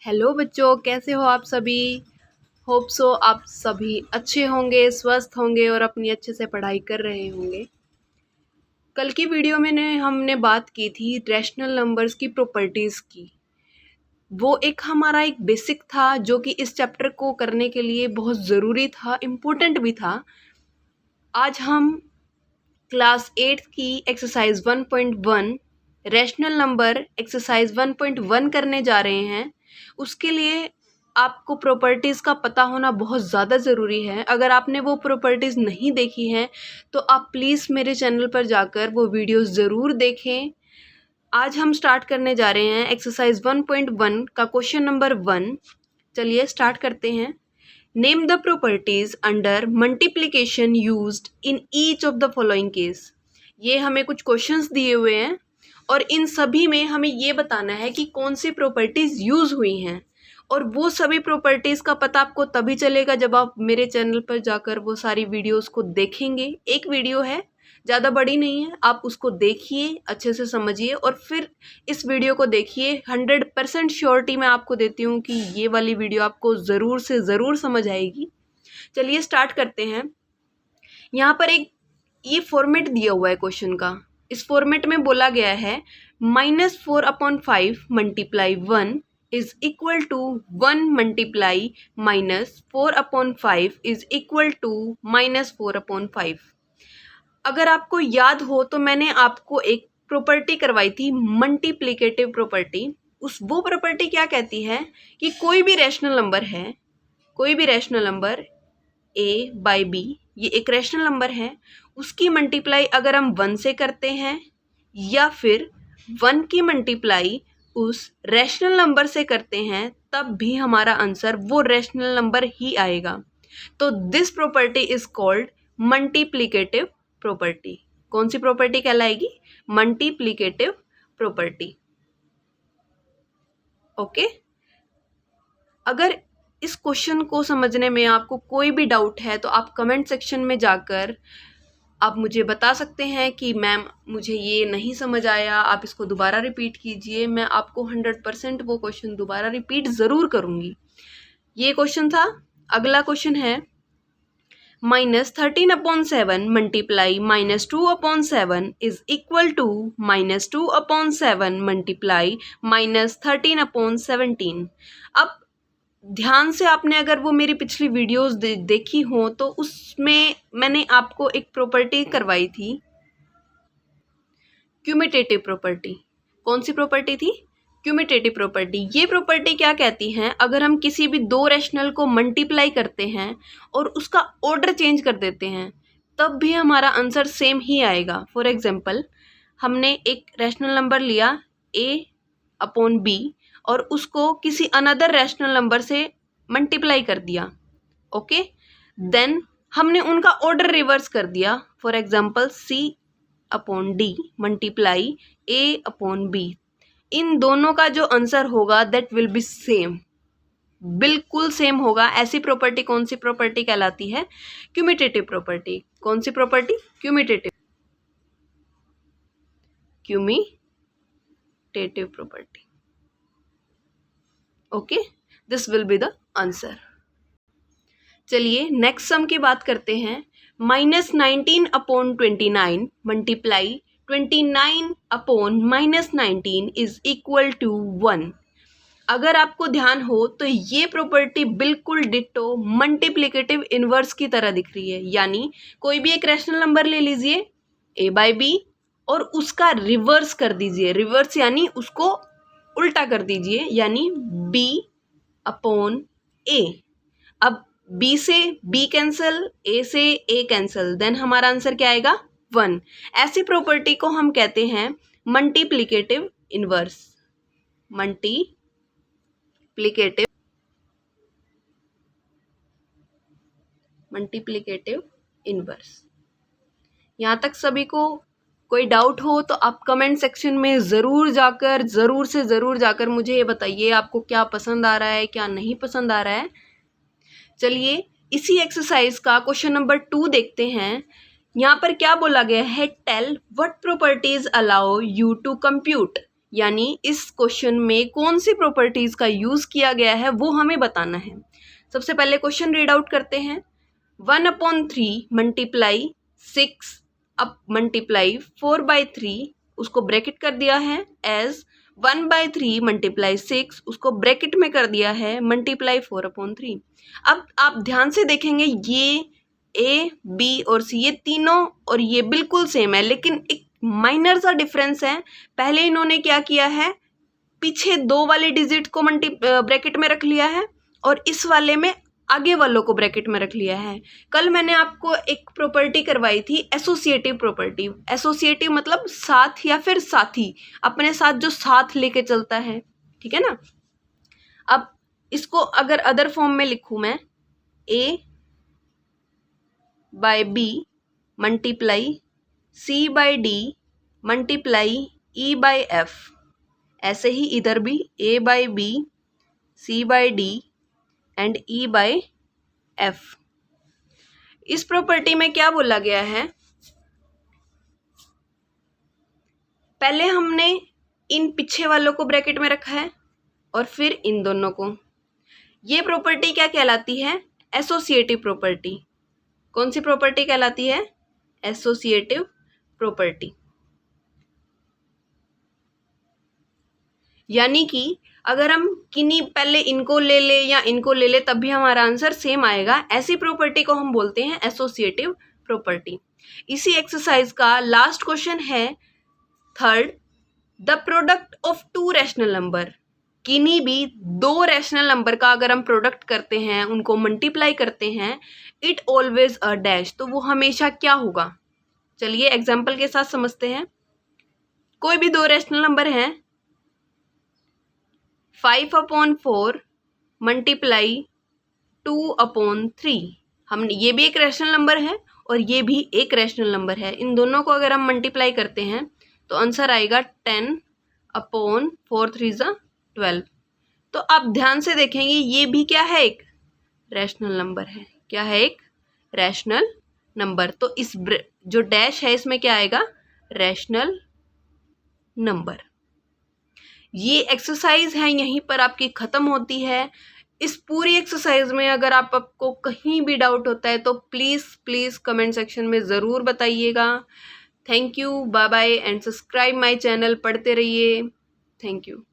Hello बच्चों, कैसे हो आप सभी। होप सो आप सभी अच्छे होंगे, स्वस्थ होंगे और अपनी अच्छे से पढ़ाई कर रहे होंगे। कल की वीडियो में हमने बात की थी रैशनल नंबर्स की प्रॉपर्टीज़ की। वो एक हमारा एक बेसिक था जो कि इस चैप्टर को करने के लिए बहुत ज़रूरी था, इम्पोर्टेंट भी था। आज हम क्लास 8 की एक्सरसाइज 1.1 रैशनल नंबर एक्सरसाइज 1.1 करने जा रहे हैं। उसके लिए आपको प्रॉपर्टीज़ का पता होना बहुत ज़्यादा ज़रूरी है। अगर आपने वो प्रॉपर्टीज़ नहीं देखी हैं तो आप प्लीज़ मेरे चैनल पर जाकर वो वीडियोस ज़रूर देखें। आज हम स्टार्ट करने जा रहे हैं एक्सरसाइज 1.1 का क्वेश्चन नंबर 1। चलिए स्टार्ट करते हैं। Name the properties under multiplication used in each of the following case. ये हमें कुछ क्वेश्चंस दिए हुए हैं और इन सभी में हमें ये बताना है कि कौन सी प्रॉपर्टीज यूज हुई हैं। और वो सभी प्रॉपर्टीज का पता आपको तभी चलेगा जब आप मेरे चैनल पर जाकर वो सारी वीडियोस को देखेंगे। एक वीडियो है, ज़्यादा बड़ी नहीं है, आप उसको देखिए, अच्छे से समझिए और फिर इस वीडियो को देखिए। 100% श्योरिटी मैं आपको देती हूँ कि ये वाली वीडियो आपको ज़रूर से ज़रूर समझ आएगी। चलिए स्टार्ट करते हैं। यहाँ पर एक ये फॉर्मेट दिया हुआ है क्वेश्चन का। इस फॉर्मेट में बोला गया है -4/5 multiply 1 is equal to 1 multiply -4/5 is equal to -4/5। अगर आपको याद हो तो मैंने आपको एक प्रॉपर्टी करवाई थी, मल्टीप्लिकेटिव प्रॉपर्टी। वो प्रॉपर्टी क्या कहती है कि कोई भी रैशनल नंबर है, कोई भी rational number a by b, ये एक रैशनल नंबर है, उसकी मल्टीप्लाई अगर हम 1 से करते हैं या फिर 1 की मल्टीप्लाई उस रैशनल नंबर से करते हैं तब भी हमारा आंसर वो रैशनल नंबर ही आएगा। तो this property is called multiplicative property. कौन सी प्रॉपर्टी कहलाएगी? Multiplicative property. ओके। अगर इस क्वेश्चन को समझने में आपको कोई भी डाउट है तो आप कमेंट सेक्शन में जाकर आप मुझे बता सकते हैं कि मैम मुझे ये नहीं समझ आया, आप इसको दोबारा रिपीट कीजिए। मैं आपको 100% वो क्वेश्चन दोबारा रिपीट ज़रूर करूँगी। ये क्वेश्चन था। अगला क्वेश्चन है -13/7 multiply -2/7 is equal to -2/7 multiply -13/17। अब ध्यान से आपने अगर वो मेरी पिछली वीडियोस देखी हो तो उसमें मैंने आपको एक प्रॉपर्टी करवाई थी, क्यूमिटेटिव प्रॉपर्टी। कौन सी प्रॉपर्टी थी? क्यूमिटेटिव प्रॉपर्टी। ये प्रॉपर्टी क्या कहती है, अगर हम किसी भी दो रैशनल को मल्टीप्लाई करते हैं और उसका ऑर्डर चेंज कर देते हैं तब भी हमारा आंसर सेम ही आएगा। फॉर एग्जाम्पल, हमने एक रैशनल नंबर लिया a/b और उसको किसी अनदर रैशनल नंबर से मल्टीप्लाई कर दिया। ओके, देन हमने उनका ऑर्डर रिवर्स कर दिया। For example c/d multiply a/b। इन दोनों का जो आंसर होगा दैट विल बी सेम, बिल्कुल सेम होगा। ऐसी प्रॉपर्टी कौन सी प्रॉपर्टी कहलाती है? Commutative property. कौन सी property? Commutative property. Okay, this will be the answer. चलिए नेक्स्ट सम की बात करते हैं। -19/29 मल्टीप्लाई 29/-19 इज इक्वल टू 1। अगर आपको ध्यान हो तो ये प्रॉपर्टी बिल्कुल डिट्टो मल्टीप्लिकेटिव इनवर्स की तरह दिख रही है। यानी कोई भी एक रैशनल नंबर ले लीजिए a/b और उसका रिवर्स कर दीजिए। रिवर्स यानी उसको उल्टा कर दीजिए, यानी b/a। अब b से b कैंसिल, a से a कैंसिल, देन हमारा आंसर क्या आएगा? 1। ऐसी प्रॉपर्टी को हम कहते हैं मल्टीप्लिकेटिव इनवर्स। Multiplicative inverse. यहाँ तक सभी को कोई डाउट हो तो आप कमेंट सेक्शन में ज़रूर से ज़रूर जाकर मुझे ये बताइए आपको क्या पसंद आ रहा है, क्या नहीं पसंद आ रहा है। चलिए इसी एक्सरसाइज का क्वेश्चन नंबर 2 देखते हैं। यहाँ पर क्या बोला गया है? Tell what properties allow you to compute. यानी इस क्वेश्चन में कौन सी प्रॉपर्टीज़ का यूज़ किया गया है वो हमें बताना है। सबसे पहले क्वेश्चन रीड आउट करते हैं। 1/3 मल्टीप्लाई 6 अब मल्टीप्लाई 4/3 उसको ब्रैकेट कर दिया है एज 1/3 मल्टीप्लाई 6 उसको ब्रैकेट में कर दिया है मल्टीप्लाई 4/3। अब आप ध्यान से देखेंगे ये ए बी और सी ये तीनों और ये बिल्कुल सेम है, लेकिन एक माइनर सा डिफरेंस है। पहले इन्होंने क्या किया है, पीछे 2 वाले डिजिट को ब्रैकेट में रख लिया है और इस वाले में आगे वालों को ब्रैकेट में रख लिया है। कल मैंने आपको एक प्रॉपर्टी करवाई थी एसोसिएटिव प्रॉपर्टी। एसोसिएटिव मतलब साथ या फिर साथी, अपने साथ जो साथ लेके चलता है, ठीक है ना। अब इसको अगर अदर फॉर्म में लिखूं मैं, A by B multiply C by D multiply E by F, ऐसे ही इधर भी A by B C by D and E by F. इस प्रॉपर्टी में क्या बोला गया है, पहले हमने इन पीछे वालों को ब्रैकेट में रखा है और फिर इन दोनों को। ये प्रॉपर्टी क्या कहलाती है, एसोसिएटिव प्रॉपर्टी। कौन सी प्रॉपर्टी कहलाती है, एसोसिएटिव प्रॉपर्टी। यानी कि अगर हम किन्हीं पहले इनको ले ले या इनको ले ले तब भी हमारा आंसर सेम आएगा। ऐसी प्रॉपर्टी को हम बोलते हैं एसोसिएटिव प्रॉपर्टी। इसी एक्सरसाइज का लास्ट क्वेश्चन है third, the product of 2 rational number. किन्हीं भी 2 रैशनल नंबर का अगर हम प्रोडक्ट करते हैं, उनको मल्टीप्लाई करते हैं, इट ऑलवेज अ डैश, तो वो हमेशा क्या होगा। चलिए एग्जाम्पल के साथ समझते हैं। कोई भी 2 रैशनल नंबर हैं, 5/4 मल्टीप्लाई 2/3। हम ये भी एक रैशनल नंबर है और ये भी एक रैशनल नंबर है। इन दोनों को अगर हम मल्टीप्लाई करते हैं तो आंसर आएगा 10/4 3 12। तो आप ध्यान से देखेंगे ये भी क्या है, एक रैशनल नंबर है। क्या है, एक रैशनल नंबर। तो इस जो डैश है इसमें क्या आएगा, रैशनल नंबर। ये एक्सरसाइज है यहीं पर आपकी ख़त्म होती है। इस पूरी एक्सरसाइज में अगर आपको कहीं भी डाउट होता है तो प्लीज़ कमेंट सेक्शन में ज़रूर बताइएगा। Thank you, bye bye and subscribe my channel. पढ़ते रहिए। Thank you.